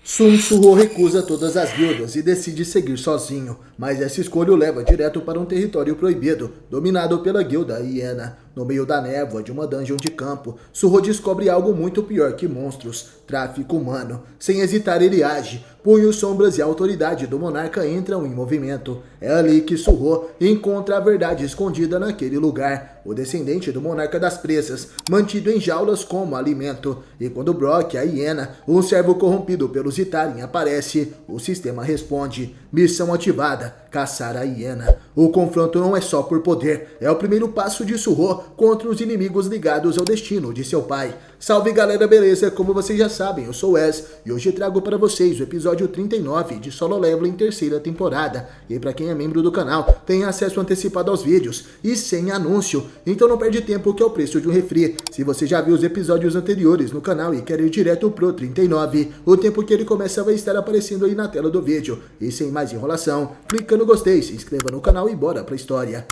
Sun Tzu recusa todas as guildas e decide seguir sozinho, mas essa escolha o leva direto para um território proibido, dominado pela guilda Hiena. No meio da névoa de uma dungeon de campo, Surro descobre algo muito pior que monstros, tráfico humano. Sem hesitar ele age, punhos, sombras e a autoridade do monarca entram em movimento. É ali que Surro encontra a verdade escondida naquele lugar. O descendente do monarca das presas, mantido em jaulas como alimento. E quando Brock, a hiena, um servo corrompido pelos Itarin, aparece, o sistema responde. Missão ativada, caçar a hiena. O confronto não é só por poder, é o primeiro passo de Surro contra os inimigos ligados ao destino de seu pai. Salve galera, beleza? Como vocês já sabem, eu sou o Wes e hoje trago para vocês o episódio 39 de Solo Leveling terceira temporada. E para quem é membro do canal, tem acesso antecipado aos vídeos e sem anúncio, então não perde tempo que é o preço de um refri. Se você já viu os episódios anteriores no canal e quer ir direto pro 39, o tempo que ele começa vai estar aparecendo aí na tela do vídeo. E sem mais enrolação, clica no gostei, se inscreva no canal e bora pra história.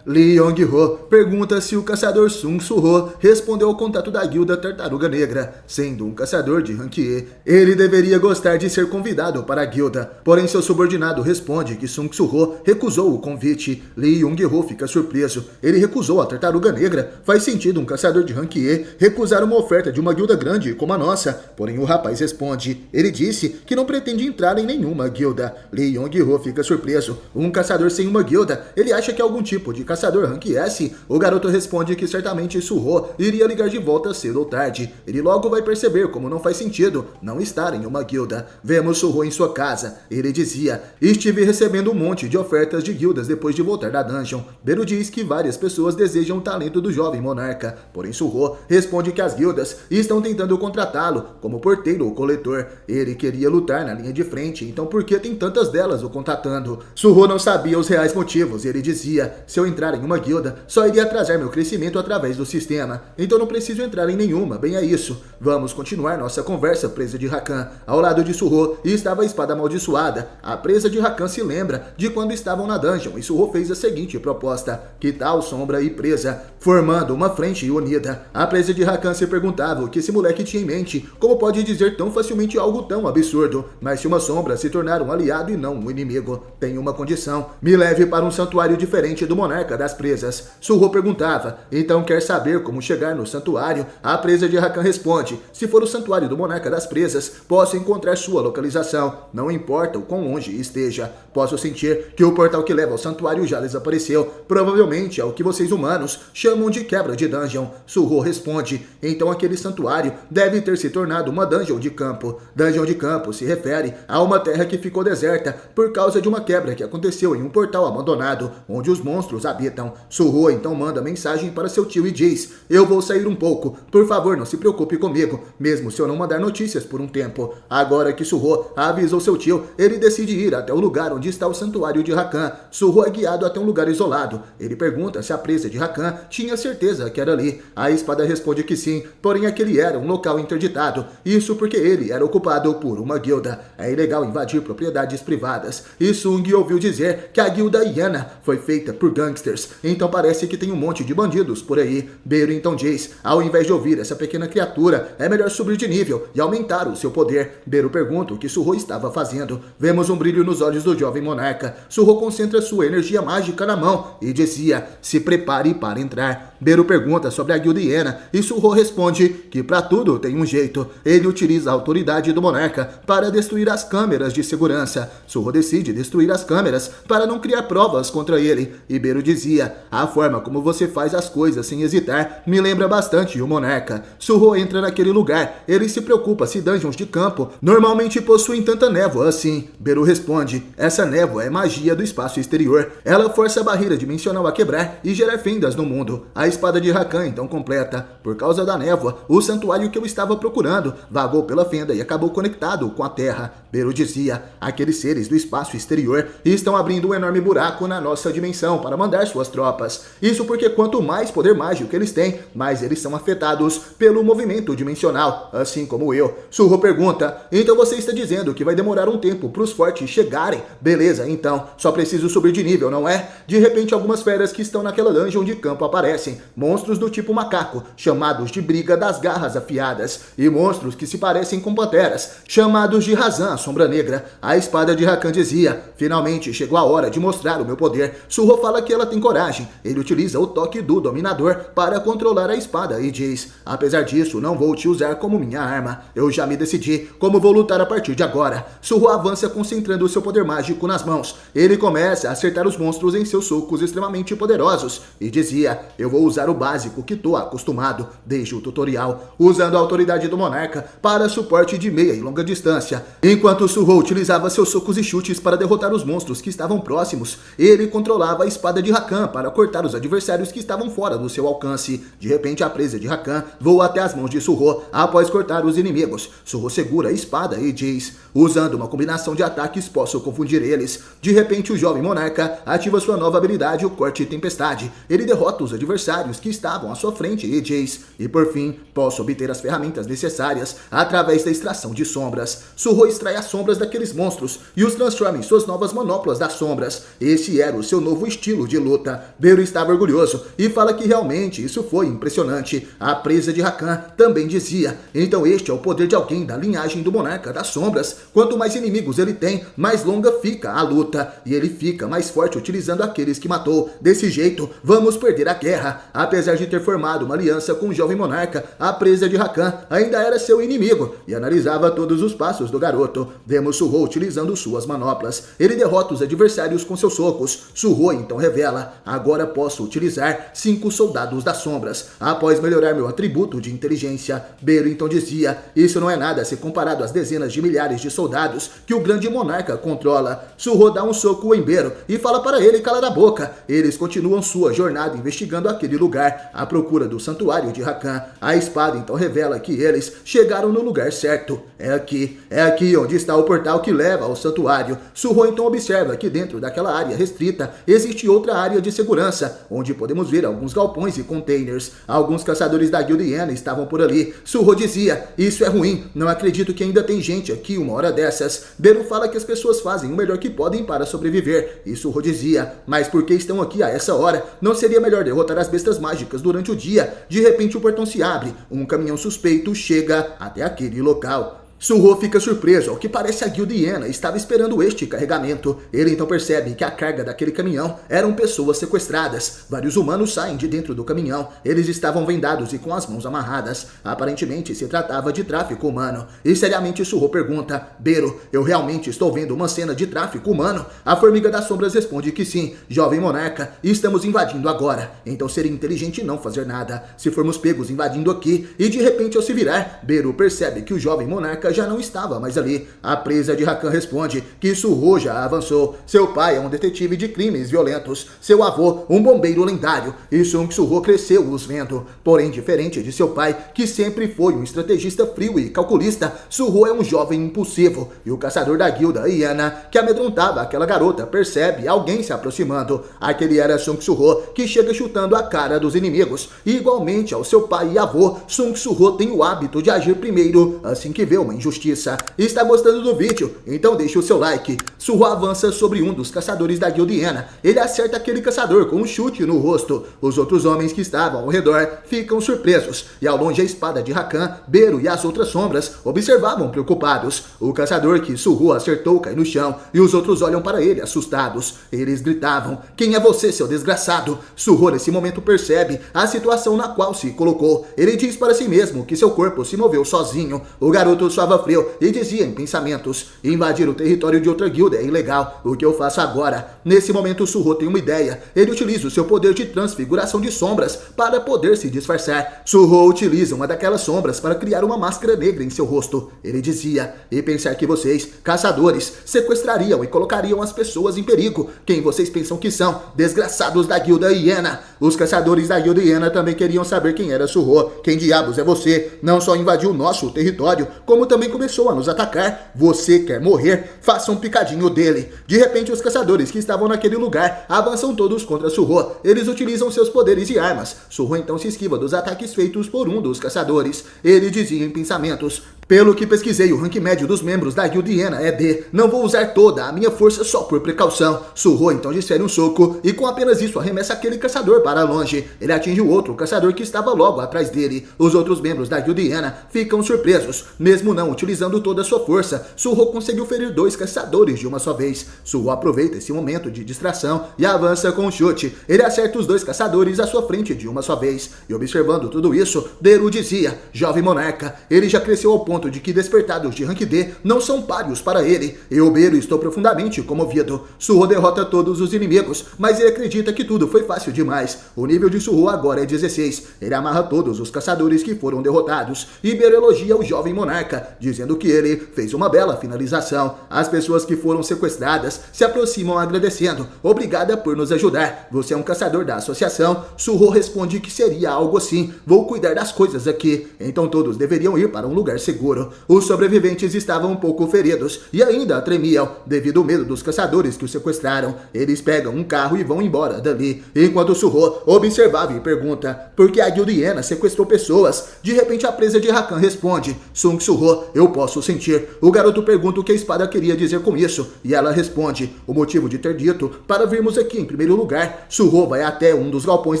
Lee Yong-ho pergunta se o caçador Sun Tzu respondeu ao contato da guilda Tartaruga Negra. Sendo um caçador de rank E, ele deveria gostar de ser convidado para a guilda. Porém, seu subordinado responde que Sun Tzu recusou o convite. Lee Yong-ho fica surpreso. Ele recusou a Tartaruga Negra? Faz sentido um caçador de rank E recusar uma oferta de uma guilda grande como a nossa? Porém, o rapaz responde. Ele disse que não pretende entrar em nenhuma guilda. Lee Yong-ho fica surpreso. Um caçador sem uma guilda? Ele acha que é algum tipo de caçador rank S? O garoto responde que certamente Surro iria ligar de volta cedo ou tarde. Ele logo vai perceber como não faz sentido não estar em uma guilda. Vemos Surro em sua casa. Ele dizia, estive recebendo um monte de ofertas de guildas depois de voltar da dungeon. Beru diz que várias pessoas desejam o talento do jovem monarca. Porém Surro responde que as guildas estão tentando contratá-lo como porteiro ou coletor. Ele queria lutar na linha de frente, então por que tem tantas delas o contatando? Surro não sabia os reais motivos. Ele dizia, se eu entrar em uma guilda, só iria atrasar meu crescimento através do sistema. Então não preciso entrar em nenhuma, bem é isso. Vamos continuar nossa conversa, presa de Rakan. Ao lado de Surro estava a espada amaldiçoada. A presa de Rakan se lembra de quando estavam na dungeon e Surro fez a seguinte proposta. Que tal sombra e presa, formando uma frente unida? A presa de Rakan se perguntava o que esse moleque tinha em mente. Como pode dizer tão facilmente algo tão absurdo? Mas se uma sombra se tornar um aliado e não um inimigo, tem uma condição. Me leve para um santuário diferente do monarca das presas. Surro perguntava, então quer saber como chegar no santuário? A presa de Rakan responde, se for o santuário do monarca das presas, posso encontrar sua localização, não importa o quão longe esteja. Posso sentir que o portal que leva ao santuário já desapareceu, provavelmente é o que vocês humanos chamam de quebra de dungeon. Surro responde, então aquele santuário deve ter se tornado uma dungeon de campo. Dungeon de campo se refere a uma terra que ficou deserta por causa de uma quebra que aconteceu em um portal abandonado, onde os monstros habitam. Surro então manda mensagem para seu tio e diz, eu vou sair um pouco, por favor não se preocupe comigo, mesmo se eu não mandar notícias por um tempo. Agora que Surro avisou seu tio, ele decide ir até o lugar onde está o santuário de Rakan. Surro é guiado até um lugar isolado. Ele pergunta se a presa de Rakan tinha certeza que era ali. A espada responde que sim, porém aquele era um local interditado. Isso porque ele era ocupado por uma guilda. É ilegal invadir propriedades privadas. E Sung ouviu dizer que a guilda Hiena foi feita por gangsters. Então parece que tem um monte de bandidos por aí. Beru então diz, ao invés de ouvir essa pequena criatura, é melhor subir de nível e aumentar o seu poder. Beru pergunta o que Surro estava fazendo. Vemos um brilho nos olhos do jovem monarca. Surro concentra sua energia mágica na mão e dizia, se prepare para entrar. Beru pergunta sobre a guilda Hiena e Surro responde que para tudo tem um jeito. Ele utiliza a autoridade do monarca para destruir as câmeras de segurança. Surro decide destruir as câmeras para não criar provas contra ele. E Beru dizia, a forma como você faz as coisas sem hesitar me lembra bastante o monarca. Surro entra naquele lugar. Ele se preocupa se dungeons de campo normalmente possuem tanta névoa assim. Beru responde, essa névoa é magia do espaço exterior. Ela força a barreira dimensional a quebrar e gerar fendas no mundo. A espada de Rakan então completa. Por causa da névoa, o santuário que eu estava procurando vagou pela fenda e acabou conectado com a terra. Beru dizia, aqueles seres do espaço exterior estão abrindo um enorme buraco na nossa dimensão para mandar suas tropas. Isso porque quanto mais poder mágico eles têm, mais eles são afetados pelo movimento dimensional, assim como eu. Suho pergunta, então você está dizendo que vai demorar um tempo para os fortes chegarem? Beleza, então, só preciso subir de nível, não é? De repente algumas feras que estão naquela dungeon de campo aparecem, monstros do tipo macaco, chamados de briga das garras afiadas, e monstros que se parecem com panteras, chamados de Razan, a sombra negra. A espada de Rakan dizia, finalmente chegou a hora de mostrar o meu poder. Suho fala que ela tem coragem, ele utiliza o toque do dominador para controlar a espada e diz, apesar disso não vou te usar como minha arma, eu já me decidi como vou lutar a partir de agora. Suho avança concentrando o seu poder mágico nas mãos, ele começa a acertar os monstros em seus socos extremamente poderosos e dizia, eu vou usar o básico que tô acostumado desde o tutorial, usando a autoridade do monarca para suporte de meia e longa distância. Enquanto Suho utilizava seus socos e chutes para derrotar os monstros que estavam próximos, ele controlava a espada de Rakan para cortar os adversários que estavam fora do seu alcance. De repente a presa de Rakan voa até as mãos de Suho após cortar os inimigos. Suho segura a espada e diz, usando uma combinação de ataques posso confundir eles. De repente o jovem monarca ativa sua nova habilidade, o corte tempestade. Ele derrota os adversários que estavam à sua frente e diz, e por fim posso obter as ferramentas necessárias através da extração de sombras. Suho extrai as sombras daqueles monstros e os transforma em suas novas manoplas das sombras. Esse era o seu novo estilo de luta. Beru estava orgulhoso e fala que realmente isso foi impressionante. A presa de Rakan também dizia, então este é o poder de alguém da linhagem do monarca das sombras. Quanto mais inimigos ele tem, mais longa fica a luta e ele fica mais forte utilizando aqueles que matou. Desse jeito, vamos perder a guerra. Apesar de ter formado uma aliança com o jovem monarca, a presa de Rakan ainda era seu inimigo e analisava todos os passos do garoto. Vemos Suho utilizando suas manoplas. Ele derrota os adversários com seus socos. Suho então revela, agora posso utilizar 5 soldados das sombras, após melhorar meu atributo de inteligência. Beru então dizia, isso não é nada se comparado às dezenas de milhares de soldados que o grande monarca controla. Suho dá um soco em Beru e fala para ele calar a boca. Eles continuam sua jornada investigando aquele lugar, à procura do santuário de Rakan. A espada então revela que eles chegaram no lugar certo. É aqui onde está o portal que leva ao santuário. Suho então observa que dentro daquela área restrita existe outra área de segurança, onde podemos ver alguns galpões e containers. Alguns caçadores da guilda Iena estavam por ali. Suho dizia, isso é ruim, não acredito que ainda tem gente aqui uma hora dessas. Beru fala que as pessoas fazem o melhor que podem para sobreviver. E Suho dizia, mas por que estão aqui a essa hora? Não seria melhor derrotar as bestas mágicas durante o dia? De repente o portão se abre, um caminhão suspeito chega até aquele local. Suho fica surpreso, ao que parece a guilda Iena estava esperando este carregamento. Ele então percebe que a carga daquele caminhão eram pessoas sequestradas. Vários humanos saem de dentro do caminhão. Eles estavam vendados e com as mãos amarradas. Aparentemente se tratava de tráfico humano. E seriamente Suho pergunta, Beru, eu realmente estou vendo uma cena de tráfico humano? A formiga das sombras responde que sim, jovem monarca, estamos invadindo agora. Então seria inteligente não fazer nada. Se formos pegos invadindo aqui e de repente ao se virar, Beru percebe que o jovem monarca já não estava mais ali. A presa de Rakan responde que Suho já avançou. Seu pai é um detetive de crimes violentos. Seu avô, um bombeiro lendário. E Sung Suho cresceu os vendo. Porém, diferente de seu pai, que sempre foi um estrategista frio e calculista, Suho é um jovem impulsivo. E o caçador da guilda Iena, que amedrontava aquela garota, percebe alguém se aproximando. Aquele era Sung Suho, que chega chutando a cara dos inimigos. E, igualmente ao seu pai e avô, Sung Suho tem o hábito de agir primeiro assim que vê uma injustiça. Está gostando do vídeo? Então deixe o seu like. Suho avança sobre um dos caçadores da guilda Iena. Ele acerta aquele caçador com um chute no rosto. Os outros homens que estavam ao redor ficam surpresos. E ao longe a espada de Rakan, Beru e as outras sombras observavam preocupados. O caçador que Suho acertou cai no chão e os outros olham para ele assustados. Eles gritavam, quem é você, seu desgraçado? Suho nesse momento percebe a situação na qual se colocou. Ele diz para si mesmo que seu corpo se moveu sozinho. O garoto suava frio e dizia em pensamentos, invadir o território de outra guilda é ilegal, o que eu faço agora? Nesse momento Suho tem uma ideia, ele utiliza o seu poder de transfiguração de sombras para poder se disfarçar. Suho utiliza uma daquelas sombras para criar uma máscara negra em seu rosto. Ele dizia, e pensar que vocês, caçadores, sequestrariam e colocariam as pessoas em perigo. Quem vocês pensam que são? Desgraçados da guilda Iena. Os caçadores da guilda Iena também queriam saber quem era Suho. Quem diabos é você? Não só invadiu nosso território, como também também começou a nos atacar. Você quer morrer? Faça um picadinho dele. De repente, os caçadores que estavam naquele lugar avançam todos contra Suho. Eles utilizam seus poderes e armas. Suho então se esquiva dos ataques feitos por um dos caçadores. Ele dizia em pensamentos: pelo que pesquisei, o rank médio dos membros da guilda Hiena é D. Não vou usar toda a minha força só por precaução. Suho então desfere um soco e com apenas isso arremessa aquele caçador para longe. Ele atinge o outro caçador que estava logo atrás dele. Os outros membros da guilda Hiena ficam surpresos. Mesmo não utilizando toda a sua força, Suho conseguiu ferir 2 caçadores de uma só vez. Suho aproveita esse momento de distração e avança com um chute. Ele acerta os 2 caçadores à sua frente de uma só vez. E observando tudo isso, Beru dizia: jovem monarca, ele já cresceu ao ponto de que despertados de rank D não são páreos para ele. Eu, Beru, estou profundamente comovido. Suho derrota todos os inimigos, mas ele acredita que tudo foi fácil demais. O nível de Suho agora é 16. Ele amarra todos os caçadores que foram derrotados. E Beru elogia o jovem monarca, dizendo que ele fez uma bela finalização. As pessoas que foram sequestradas se aproximam agradecendo. Obrigada por nos ajudar. Você é um caçador da associação? Suho responde que seria algo assim. Vou cuidar das coisas aqui. Então todos deveriam ir para um lugar seguro. Os sobreviventes estavam um pouco feridos e ainda tremiam devido ao medo dos caçadores que os sequestraram. Eles pegam um carro e vão embora dali. Enquanto Suho observava e pergunta: por que a guilda Hiena sequestrou pessoas? De repente a presa de Rakan responde: Sung Suho, eu posso sentir. O garoto pergunta o que a espada queria dizer com isso e ela responde: o motivo de ter dito para virmos aqui em primeiro lugar. Suho vai até um dos galpões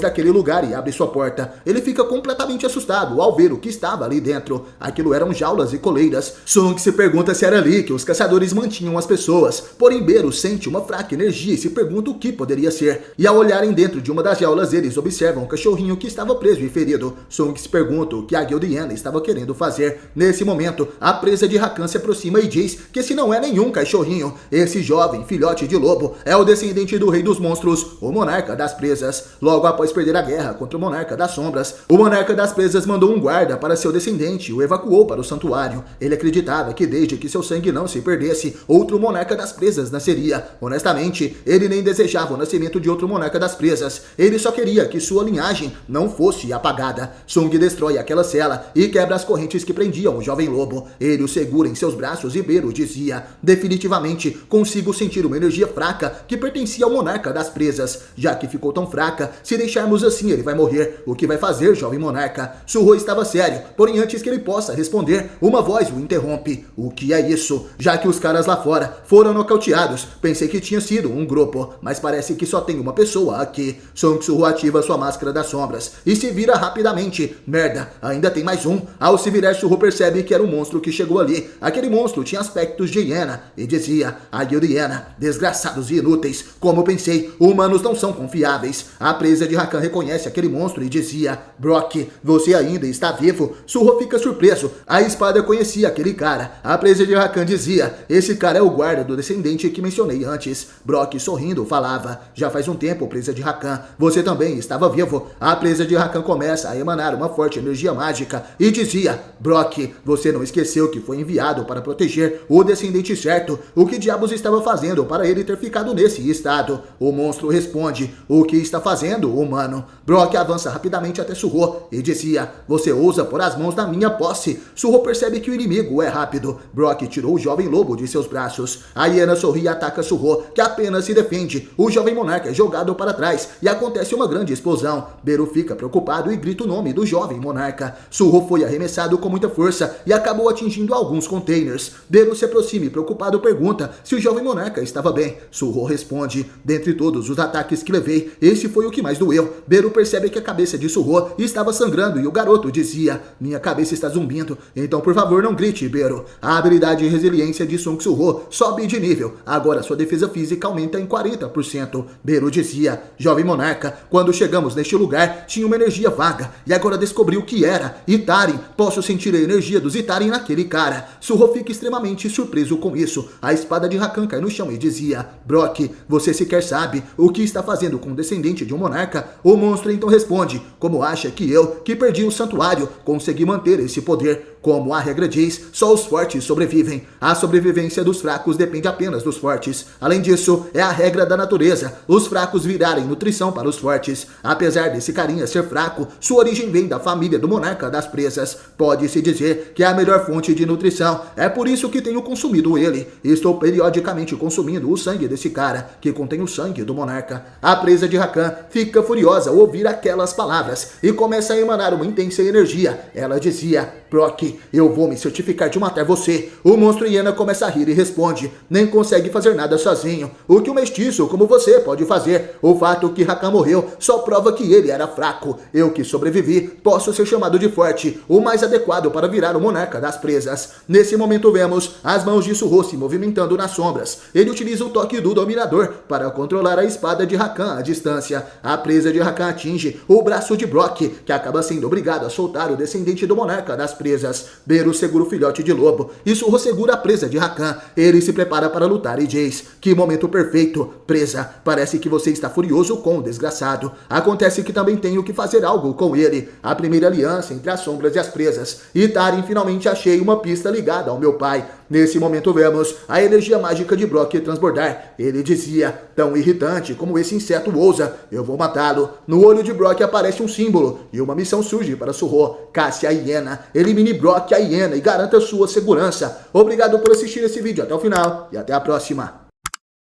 daquele lugar e abre sua porta. Ele fica completamente assustado ao ver o que estava ali dentro. Aquilo eram jaulas e coleiras. Sung se pergunta se era ali que os caçadores mantinham as pessoas. Porém, Beru sente uma fraca energia e se pergunta o que poderia ser. E ao olharem dentro de uma das jaulas, eles observam um cachorrinho que estava preso e ferido. Sung se pergunta o que a guilda Hiena estava querendo fazer. Nesse momento, a presa de Rakan se aproxima e diz que esse não é nenhum cachorrinho. Esse jovem filhote de lobo é o descendente do rei dos monstros, o monarca das presas. Logo após perder a guerra contra o monarca das sombras, o monarca das presas mandou um guarda para seu descendente e o evacuou para o santuário. Ele acreditava que desde que seu sangue não se perdesse, outro monarca das presas nasceria. Honestamente, ele nem desejava o nascimento de outro monarca das presas. Ele só queria que sua linhagem não fosse apagada. Sung destrói aquela cela e quebra as correntes que prendiam o jovem lobo. Ele o segura em seus braços e Beru dizia: definitivamente consigo sentir uma energia fraca que pertencia ao monarca das presas. Já que ficou tão fraca, se deixarmos assim ele vai morrer. O que vai fazer, jovem monarca? Suho estava sério, porém antes que ele possa responder, uma voz o interrompe. O que é isso? Já que os caras lá fora foram nocauteados, pensei que tinha sido um grupo, mas parece que só tem uma pessoa aqui. Sung Suho ativa sua máscara das sombras e se vira rapidamente. Merda, ainda tem mais um. Ao se virar, Suho percebe que era um monstro que chegou ali. Aquele monstro tinha aspectos de hiena e dizia: a guilda Hiena, desgraçados e inúteis. Como pensei, humanos não são confiáveis. A presa de Rakan reconhece aquele monstro e dizia: Brock, você ainda está vivo? Suho fica surpreso. A espada conhecia aquele cara. A presa de Rakan dizia: esse cara é o guarda do descendente que mencionei antes. Brock, sorrindo, falava: já faz um tempo, presa de Rakan, você também estava vivo. A presa de Rakan começa a emanar uma forte energia mágica e dizia: Brock, você não esqueceu que foi enviado para proteger o descendente certo? O que diabos estava fazendo para ele ter ficado nesse estado? O monstro responde: o que está fazendo, humano? Brock avança rapidamente até Suho e dizia: você ousa pôr as mãos na minha posse. Suho percebe que o inimigo é rápido. Brock tirou o jovem lobo de seus braços. A hiena sorri e ataca Suho, que apenas se defende. O jovem monarca é jogado para trás e acontece uma grande explosão. Beru fica preocupado e grita o nome do jovem monarca. Suho foi arremessado com muita força e acabou atingindo alguns containers. Beru se aproxima e preocupado pergunta se o jovem monarca estava bem. Suho responde: dentre todos os ataques que levei, esse foi o que mais doeu. Beru percebe que a cabeça de Suho estava sangrando e o garoto dizia: minha cabeça está zumbindo, então por favor não grite, Beru. A habilidade e resiliência de Sung Suho sobe de nível, agora sua defesa física aumenta em 40%. Beru dizia: jovem monarca, quando chegamos neste lugar tinha uma energia vaga e agora descobri o que era. Itarin, posso sentir a energia dos Itarin naquele cara. Suho fica extremamente surpreso com isso. A espada de Rakan cai no chão e dizia: Brock, você sequer sabe o que está fazendo com o descendente de um monarca? O monstro então responde: como acha que eu, que perdi o santuário, consegui manter esse poder? Como a regra diz, só os fortes sobrevivem. A sobrevivência dos fracos depende apenas dos fortes. Além disso, é a regra da natureza, os fracos virarem nutrição para os fortes. Apesar desse carinha ser fraco, sua origem vem da família do monarca das presas. Pode-se dizer que é a melhor fonte de nutrição. É por isso que tenho consumido ele. Estou periodicamente consumindo o sangue desse cara, que contém o sangue do monarca. A presa de Rakan fica furiosa ao ouvir aquelas palavras e começa a emanar uma intensa energia. Ela dizia: Brock, eu vou me certificar de matar você. O monstro hiena começa a rir e responde: nem consegue fazer nada sozinho. O que um mestiço como você pode fazer? O fato que Rakan morreu só prova que ele era fraco. Eu que sobrevivi, posso ser chamado de forte, o mais adequado para virar o monarca das presas. Nesse momento vemos as mãos de Suho se movimentando nas sombras. Ele utiliza o toque do dominador para controlar a espada de Rakan à distância. A presa de Rakan atinge o braço de Brock, que acaba sendo obrigado a soltar o descendente do monarca das presas. Beru segura o filhote de lobo e Suho segura a presa de Rakan. Ele se prepara para lutar e diz: que momento perfeito, presa, parece que você está furioso com o desgraçado. Acontece que também tenho que fazer algo com ele. A primeira aliança entre as sombras e as presas. E Tarim, finalmente achei uma pista ligada ao meu pai. Nesse momento vemos a energia mágica de Brock transbordar. Ele dizia: tão irritante como esse inseto ousa, eu vou matá-lo. No olho de Brock aparece um símbolo e uma missão surge para Suho: casse a hiena, elimine Brock a hiena e garanta sua segurança. Obrigado por assistir esse vídeo até o final e até a próxima.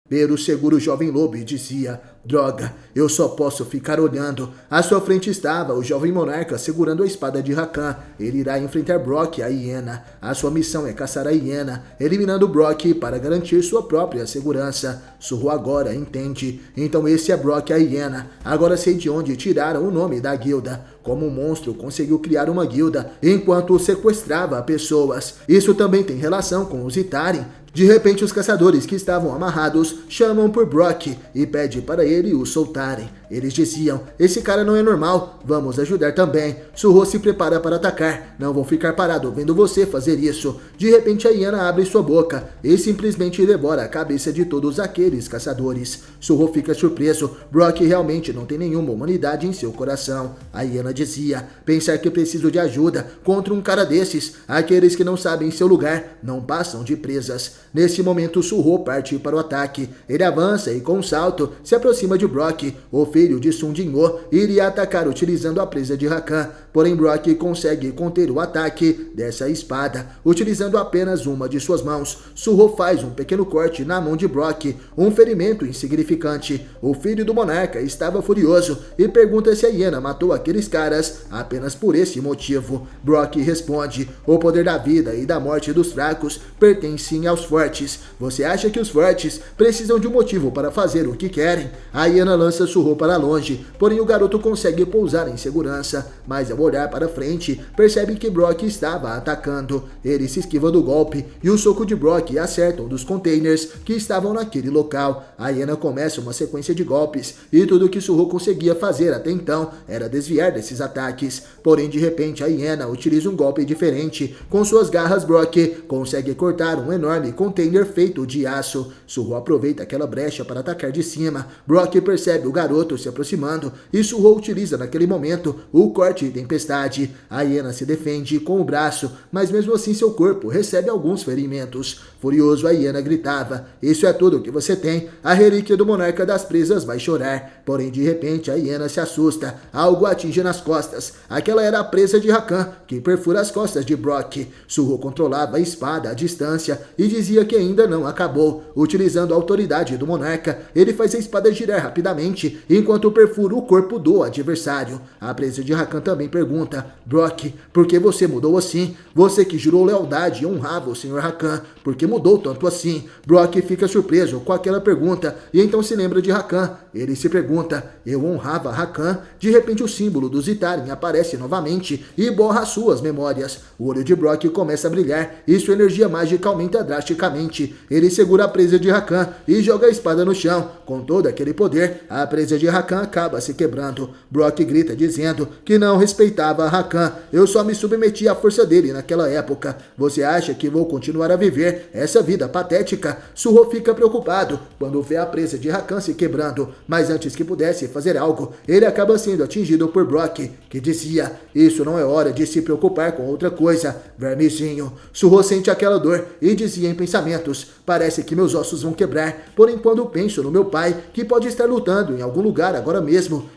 Beru segura o jovem lobo e dizia: droga, eu só posso ficar olhando. À sua frente estava o jovem monarca segurando a espada de Rakan. Ele irá enfrentar Brock, a hiena. A sua missão é caçar a hiena, eliminando Brock para garantir sua própria segurança. Suho agora entende. Então esse é Brock, a hiena. Agora sei de onde tiraram o nome da guilda. Como um monstro conseguiu criar uma guilda enquanto sequestrava pessoas. Isso também tem relação com os Itarim. De repente, os caçadores que estavam amarrados chamam por Brock e pedem para ele o soltarem. Eles diziam: esse cara não é normal, vamos ajudar também. Suho se prepara para atacar. Não vou ficar parado vendo você fazer isso. De repente, a hiena abre sua boca e simplesmente devora a cabeça de todos aqueles caçadores. Suho fica surpreso. Brock realmente não tem nenhuma humanidade em seu coração. A hiena dizia: pensar que preciso de ajuda contra um cara desses. Aqueles que não sabem seu lugar não passam de presas. Nesse momento, Suho parte para o ataque. Ele avança e com um salto se aproxima de Brock. O filho de Sun Jin-woo iria atacar utilizando a presa de Rakan. Porém, Brock consegue conter o ataque dessa espada, utilizando apenas uma de suas mãos. Suho faz um pequeno corte na mão de Brock, um ferimento insignificante. O filho do monarca estava furioso e pergunta se a hiena matou aqueles caras apenas por esse motivo. Brock responde: o poder da vida e da morte dos fracos pertence aos fortes. Você acha que os fortes precisam de um motivo para fazer o que querem? A hiena lança Suho para longe, porém o garoto consegue pousar em segurança, mas ao olhar para frente, percebe que Brock estava atacando. Ele se esquiva do golpe e o soco de Brock acerta um dos containers que estavam naquele local. A hiena começa uma sequência de golpes e tudo que Suho conseguia fazer até então era desviar desses ataques. Porém, de repente, a hiena utiliza um golpe diferente. Com suas garras, Brock consegue cortar um enorme container feito de aço. Suho aproveita aquela brecha para atacar de cima. Brock percebe o garoto se aproximando e Suho utiliza naquele momento o corte de tempestade. A hiena se defende com o braço, mas mesmo assim seu corpo recebe alguns ferimentos. Furioso, a hiena gritava: isso é tudo que você tem, a relíquia do monarca das presas vai chorar. Porém, de repente, a hiena se assusta, algo atinge nas costas. Aquela era a presa de Rakan, que perfura as costas de Brock. Suho controlava a espada à distância e dizia que ainda não acabou. Utilizando a autoridade do monarca, ele faz a espada girar rapidamente, enquanto perfura o corpo do adversário. A presa de Rakan também pergunta: Brock, por que você mudou assim? Você que jurou lealdade e honrava o Sr. Rakan, por que mudou tanto assim? Brock fica surpreso com aquela pergunta e então se lembra de Rakan. Ele se pergunta: eu honrava Rakan? De repente o símbolo dos Itarim aparece novamente e borra suas memórias. O olho de Brock começa a brilhar e sua energia mágica aumenta drasticamente. Ele segura a presa de Rakan e joga a espada no chão. Com todo aquele poder, a presa de Rakan acaba se quebrando. Brock grita dizendo que não respeitava Rakan. Eu só me submeti à força dele naquela época. Você acha que vou continuar a viver essa vida patética? Suho fica preocupado quando vê a presa de Rakan se quebrando. Mas antes que pudesse fazer algo, ele acaba sendo atingido por Brock, que dizia: isso não é hora de se preocupar com outra coisa, vermezinho. Suho sente aquela dor e dizia em pensamentos: parece que meus ossos vão quebrar. Porém, quando penso no meu pai, que pode estar lutando em algum lugar agora mesmo,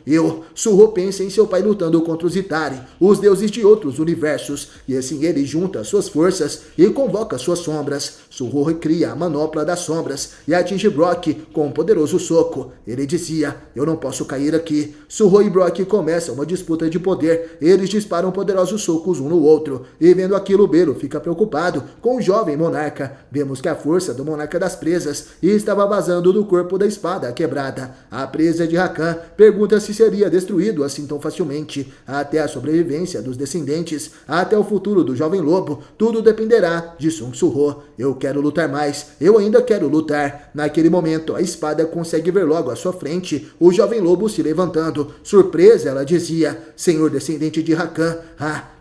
Suho pensa em seu pai lutando contra os Itari, os deuses de outros universos, e assim ele junta suas forças e convoca suas sombras. Suho recria a manopla das sombras e atinge Brock com um poderoso soco. Ele dizia: eu não posso cair aqui. Suho e Brock começam uma disputa de poder. Eles disparam poderosos socos um no outro, e vendo aquilo, Belo fica preocupado com o jovem monarca. Vemos que a força do monarca das presas estava vazando do corpo da espada quebrada. A presa de Rakan pergunta se seria destruído assim tão facilmente. Até a sobrevivência dos descendentes, até o futuro do jovem lobo, tudo dependerá de Sung Suho. Eu quero lutar mais, eu ainda quero lutar. Naquele momento, a espada consegue ver logo à sua frente o jovem lobo se levantando. Surpresa, ela dizia: senhor descendente de Rakan,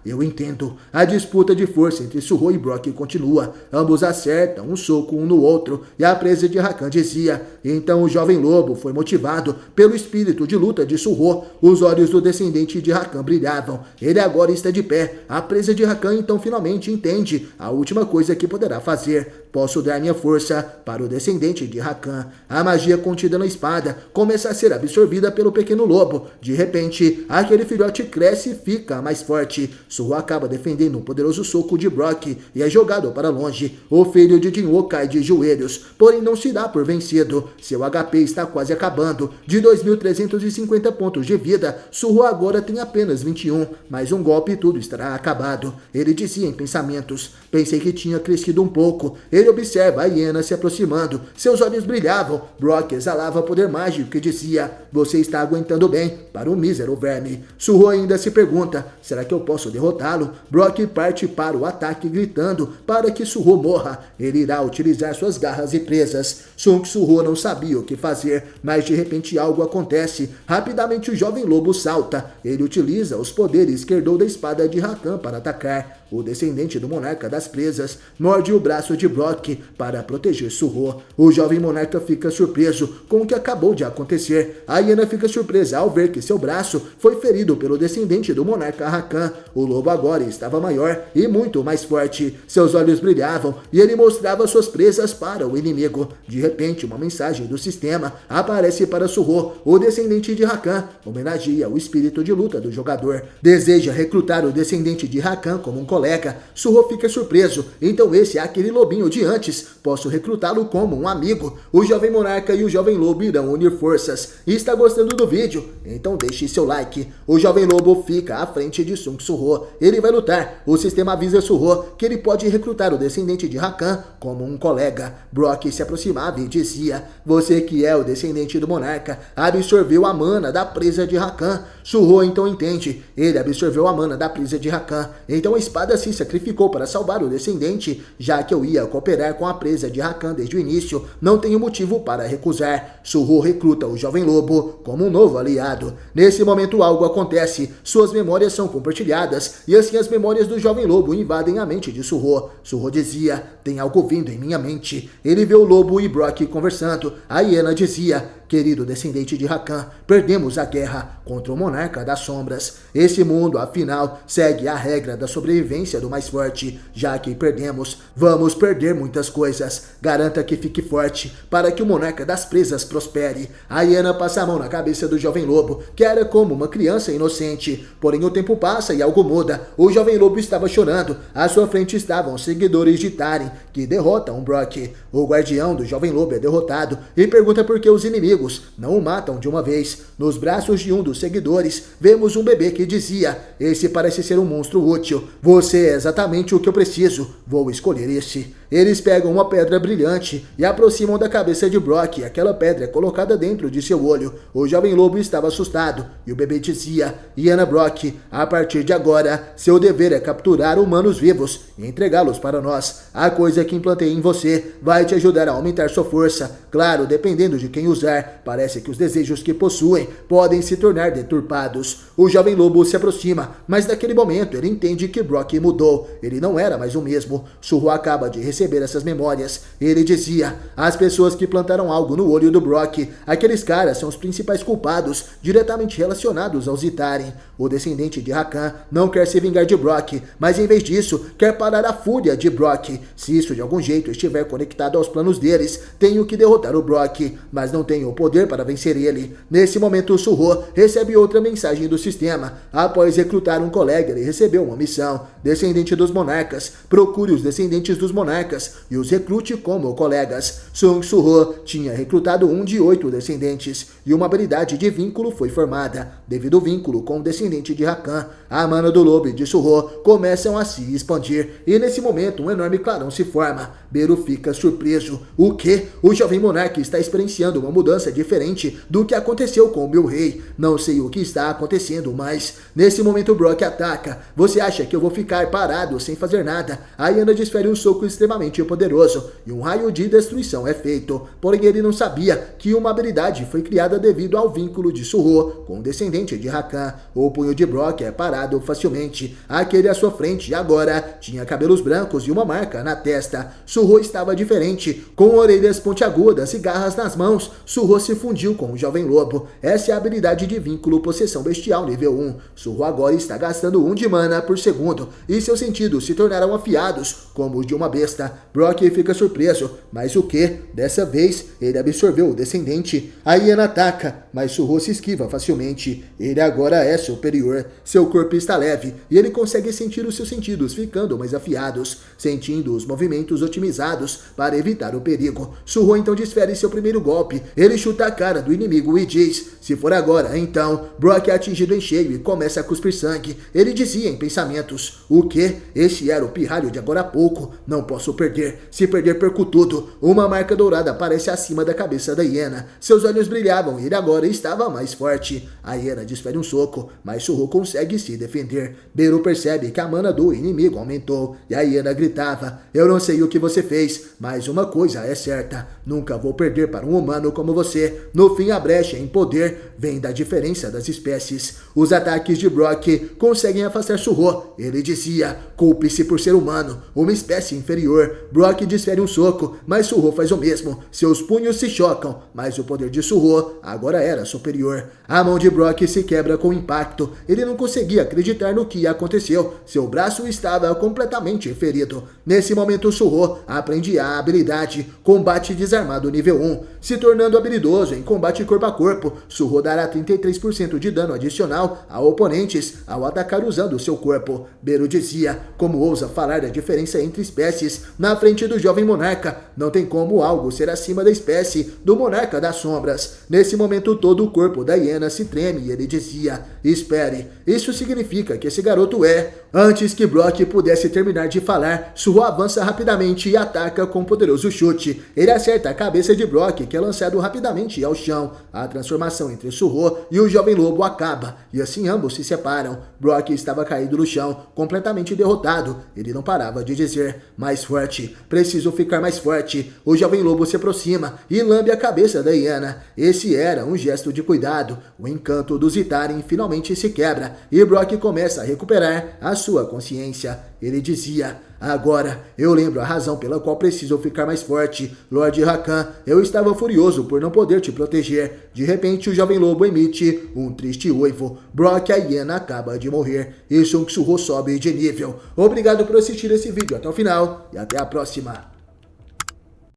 eu entendo. A disputa de força entre Suho e Brock continua. Ambos acertam um soco um no outro, e a presa de Rakan dizia: então o jovem lobo foi motivado pelo espírito de luta de Suho. Os olhos do descendente de Rakan brilhavam. Ele agora está de pé. A presa de Rakan então finalmente entende a última coisa que poderá fazer. Posso dar minha força para o descendente de Rakan. A magia contida na espada começa a ser absorvida pelo pequeno lobo. De repente, aquele filhote cresce e fica mais forte. Suho acaba defendendo um poderoso soco de Brock e é jogado para longe. O filho de Jinwoo cai de joelhos, porém não se dá por vencido. Seu HP está quase acabando. De 2.350 pontos de vida, Suho agora tem apenas 21. Mais um golpe e tudo estará acabado. Ele dizia em pensamentos: pensei que tinha crescido um pouco. Ele observa a hiena se aproximando. Seus olhos brilhavam. Brock exalava poder mágico que dizia: você está aguentando bem para um mísero verme. Suho ainda se pergunta: será que eu posso derrotá-lo? Brock parte para o ataque gritando para que Suho morra. Ele irá utilizar suas garras e presas. Sung Suho não sabia o que fazer, mas de repente algo acontece. Rapidamente o jovem lobo salta. Ele utiliza os poderes que herdou da espada de Rakan para atacar. O descendente do monarca das presas morde o braço de Brock para proteger Suho. O jovem monarca fica surpreso com o que acabou de acontecer. A hiena fica surpresa ao ver que seu braço foi ferido pelo descendente do monarca Rakan. O lobo agora estava maior e muito mais forte. Seus olhos brilhavam e ele mostrava suas presas para o inimigo. De repente, uma mensagem do sistema aparece para Suho. O descendente de Rakan homenageia o espírito de luta do jogador. Deseja recrutar o descendente de Rakan como um colega. Suho fica surpreso. Então esse é aquele lobinho de antes. Posso recrutá-lo como um amigo. O jovem monarca e o jovem lobo irão unir forças. E está gostando do vídeo? Então deixe seu like. O jovem lobo fica à frente de Sung Suho. Ele vai lutar. O sistema avisa Suho que ele pode recrutar o descendente de Rakan como um colega. Brock se aproximava e dizia: você que é o descendente do monarca absorveu a mana da presa de Rakan. Suho então entende. Ele absorveu a mana da presa de Rakan. Então a espada se sacrificou para salvar o descendente. Já que eu ia cooperar com a presa de Rakan desde o início, não tenho motivo para recusar. Suho recruta o jovem lobo como um novo aliado. Nesse momento algo acontece. Suas memórias são compartilhadas e assim as memórias do jovem lobo invadem a mente de Suho. Suho dizia: tem algo vindo em minha mente. Ele vê o lobo e Brock conversando. A hiena dizia: querido descendente de Rakan, perdemos a guerra contra o monarca das sombras. Esse mundo, afinal, segue a regra da sobrevivência do mais forte. Já que perdemos, vamos perder muitas coisas. Garanta que fique forte, para que o monarca das presas prospere. A hiena passa a mão na cabeça do jovem lobo, que era como uma criança inocente. Porém o tempo passa e algo muda. O jovem lobo estava chorando. À sua frente estavam os seguidores de Taren, que derrotam Brock. O guardião do jovem lobo é derrotado e pergunta por que os inimigos não o matam de uma vez. Nos braços de um dos seguidores, vemos um bebê que dizia: esse parece ser um monstro útil. Você é exatamente o que eu preciso. Vou escolher esse. Eles pegam uma pedra brilhante e aproximam da cabeça de Brock. Aquela pedra é colocada dentro de seu olho. O jovem lobo estava assustado e o bebê dizia: Iana Brock, a partir de agora, seu dever é capturar humanos vivos e entregá-los para nós. A coisa que implantei em você vai te ajudar a aumentar sua força. Claro, dependendo de quem usar, parece que os desejos que possuem podem se tornar deturpados. O jovem lobo se aproxima, mas naquele momento ele entende que Brock mudou. Ele não era mais o mesmo. Surro acaba de receber essas memórias. Ele dizia: as pessoas que plantaram algo no olho do Brock, aqueles caras são os principais culpados, diretamente relacionados aos Zitaren. O descendente de Rakan não quer se vingar de Brock, mas em vez disso, quer parar a fúria de Brock. Se isso de algum jeito estiver conectado aos planos deles, tenho que derrotar o Brock, mas não tenho o poder para vencer ele. Nesse momento, Surro recebe outra mensagem do sistema. Após recrutar um colega, ele recebeu uma missão. Descendente dos monarcas, procure os descendentes dos monarcas e os recrute como colegas. Sung Surro tinha recrutado um de 8 descendentes e uma habilidade de vínculo foi formada. Devido ao vínculo com o descendente de Rakan, a mana do lobo e de Surro começam a se expandir e nesse momento um enorme clarão se forma. Beru fica surpreso. O que? O jovem monarca está experienciando uma mudança diferente do que aconteceu com o meu rei. Não sei o que está acontecendo, mas nesse momento Brock ataca. Você acha que eu vou ficar parado sem fazer nada? A Iana desfere um soco extremamente poderoso e um raio de destruição é feito. Porém ele não sabia que uma habilidade foi criada devido ao vínculo de Surro com o descendente de Rakan. O punho de Brock é parado facilmente. Aquele à sua frente agora tinha cabelos brancos e uma marca na testa. Surro estava diferente, com orelhas pontiagudas e garras nas mãos. Surro se fundiu com o jovem lobo. Essa é a habilidade de vínculo possessão bestial nível 1. Surro agora está gastando 1 de mana por segundo e seus sentidos se tornaram afiados como os de uma besta. Brock fica surpreso, mas o que? Dessa vez ele absorveu o descendente. A Iana ataca, mas Surro se esquiva facilmente. Ele agora é superior. Seu corpo está leve e ele consegue sentir os seus sentidos ficando mais afiados, sentindo os movimentos otimizados para evitar o perigo. Surro então desfere seu primeiro golpe. Ele chuta a cara do inimigo e diz: se for agora, então. Brock é atingido em cheio e começa a cuspir sangue. Ele dizia em pensamentos: o que? Este era o pirralho de agora há pouco. Não posso perder. Se perder, perco tudo. Uma marca dourada aparece acima da cabeça da hiena. Seus olhos brilhavam e ele agora estava mais forte. A hiena desfere um soco, mas Surro consegue se defender. Beru percebe que a mana do inimigo aumentou e a hiena gritava: eu não sei o que você fez, mas uma coisa é certa. Nunca vou perder para um humano como você. No fim, a brecha em poder vem da diferença das espécies. Os ataques de Brock conseguem afastar Surro. Ele dizia: culpe-se por ser humano, uma espécie inferior. Brock desfere um soco, mas Surro faz o mesmo. Seus punhos se chocam, mas o poder de Surro agora era superior. A mão de Brock se quebra com o impacto. Ele não conseguia acreditar no que aconteceu. Seu braço estava completamente ferido. Nesse momento, Surro aprende a habilidade Combate Desarmado nível 1. Se tornando habilidoso em combate corpo a corpo, Surro dará 33% de dano adicional a oponentes ao atacar usando seu corpo. Beru dizia: como ousa falar da diferença entre espécies na frente do jovem monarca? Não tem como algo ser acima da espécie do monarca das sombras. Nesse momento todo o corpo da hiena se treme e ele dizia: espere, isso significa que esse garoto é... Antes que Brock pudesse terminar de falar, Surro avança rapidamente e ataca com um poderoso chute. Ele acerta a cabeça de Brock, que é lançado rapidamente ao chão. A transformação entre Surro e o jovem lobo acaba, e assim ambos se separam. Brock estava caído no chão, completamente derrotado. Ele não parava de dizer: mais forte, preciso ficar mais forte. O jovem lobo se aproxima e lambe a cabeça da hiena. Esse era um gesto de cuidado. O encanto dos Zitaren finalmente se quebra e Brock começa a recuperar a sua consciência. Ele dizia: agora eu lembro a razão pela qual preciso ficar mais forte. Lord Rakan, eu estava furioso por não poder te proteger. De repente o jovem lobo emite um triste uivo. Brock, a hiena, acaba de morrer e Sung Surro sobe de nível. Obrigado por assistir esse vídeo até o final e até a próxima.